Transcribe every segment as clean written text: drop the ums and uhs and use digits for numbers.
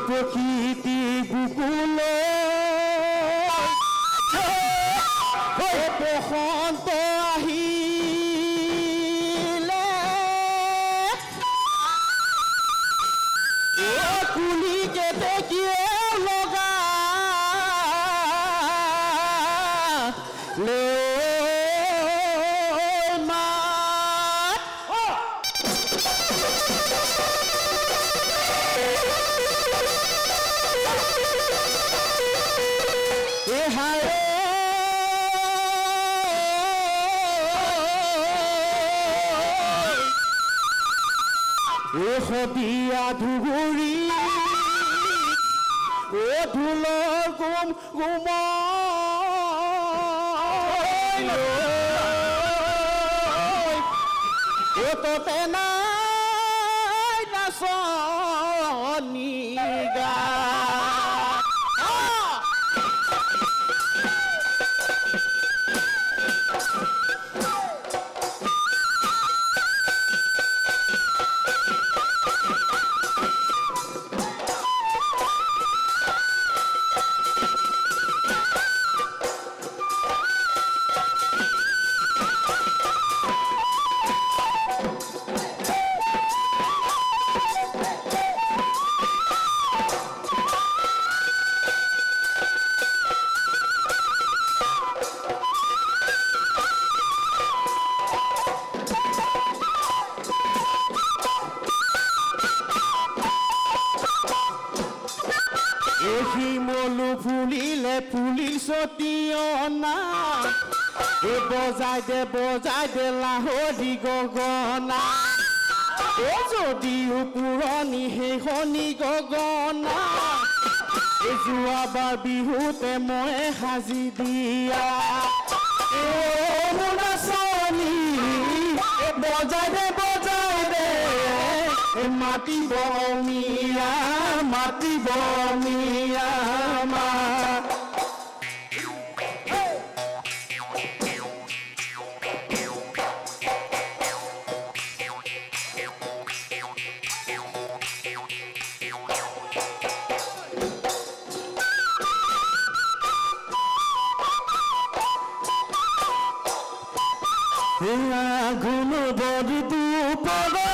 প্ৰকৃতি বুকুলে বসন্ত আহিলে কুলিকে দেখিয়ে লগা সদিয়া ধুগুৰি ঢোলৰ গুম গুম ততে নাই নাচনি গা শিমলু ফুলিলে ফুলিল সতিয়না বজাই দে লাহৰি গগনা যদিও পুৰণি সেইখনি গগনা যোৱাবাৰ বিহুতে মই সাজি দিয়া নাচনি বজাই দে মাতিব মিয়া মা আগুন বড়ি দুপরে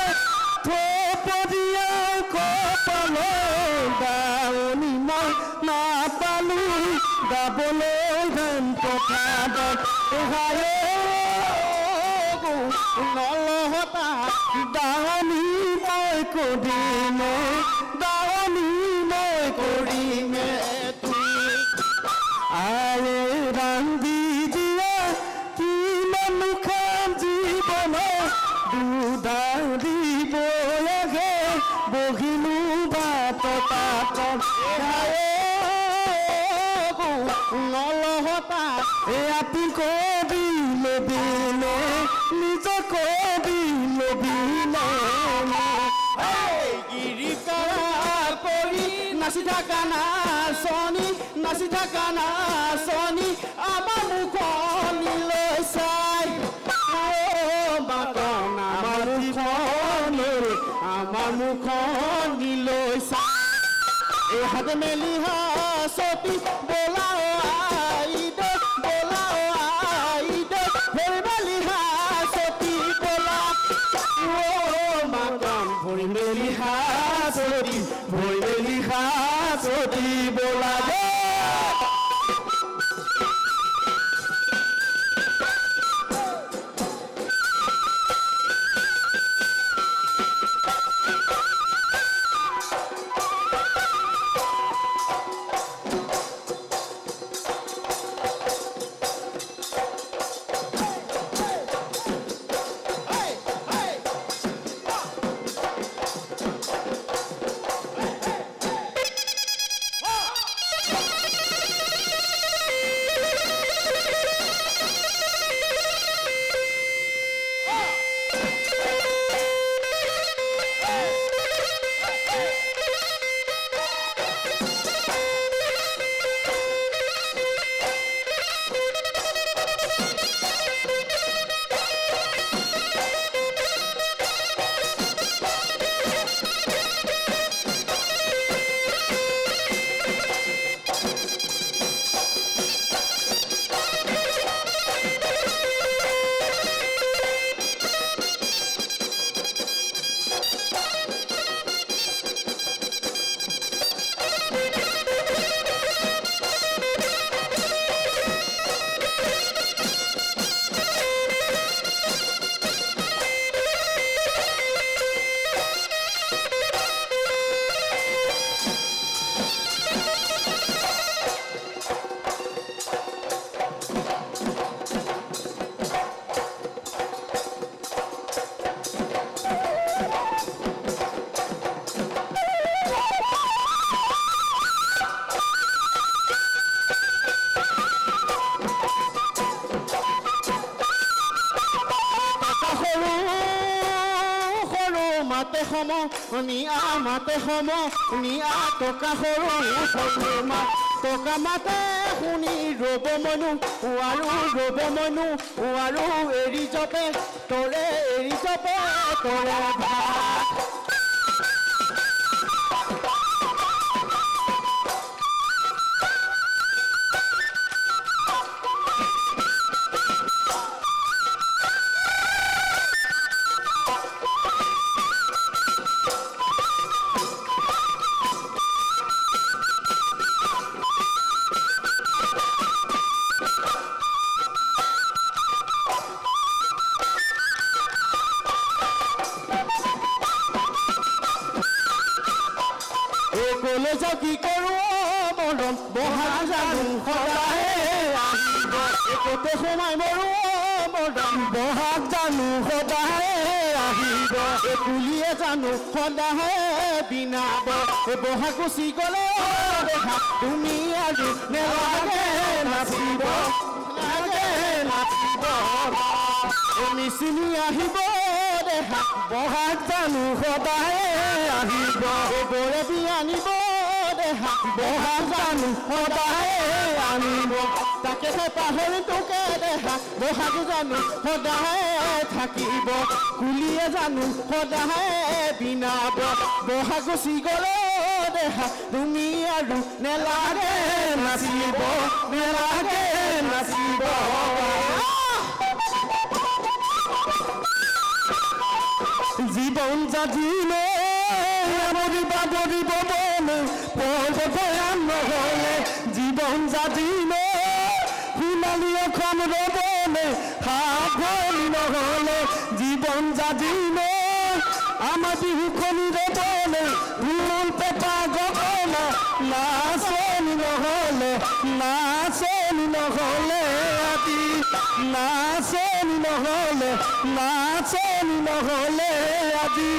থপরিয়া কপালে দাউনি মই নাপালো গাবলৈ গান পঠাব নলহতা দাউনি মই কৰিমে তুমি আৰে ৰান্ধি দিয়া কিমান খাম জীৱন দুধাৰি বয়াগে বহিলো বাটত নলহতা আপি কবি লবিলে নিজ কবি লবিলে গিৰিকা কৰি নাচি থাকা নাচনি আমাৰ মুখনিলৈ চাই বাটন আমাৰ মুখনিলৈ চাই হাত মেলি হাসতি বোলাও আইদে ভৰি মেলি হাসতি বোলা মাতন ভৰি মেলি হাসতি বোলা সৰু সৰু মাতে সমনীয়া মাতে সমনীয়া টকা সৰু সৰু টকা মাতে শুনি ৰ'ব মনো আৰু ৰ'ব মনো আৰু এৰি যাবে তৰে ভাত কলেজ কি কৰোঁ মৰম বহাগ জানো সদায় আহিব একোতে সোমাই মৰো মৰম বহাগ জানো সদায় আহিব পুলিয়ে জানো সদায় বিনাব বহাগ গুচি গ'লে দেখা তুমি আৰু নেলাগে নাচিব মিচিনি আহিব দেখা বহাগ জানো সদায় আহিব বৰে বিয়ানিব দেখা বহাগ জানো সদায় আনিব তাকেহে পাহৰি তোকে দেখা বহাগ জানো সদায় থাকিব কুলিয়ে জানো সদায় বিনাব বহাগ গুচি গ'লে দেখা তুমি আৰু নেলাগে নাচিব জীবন জাতিলে বাবরিব বলে ভয়ান নহলে জীবন জাতিলে হিমালি এখন রবলে হাত ভরি নহলে জীবন জাতিলে আমার বিহুখনি রবলে ভুল পেপা গগলে নাচনি নহলে আদি নাচনি নহলে আজি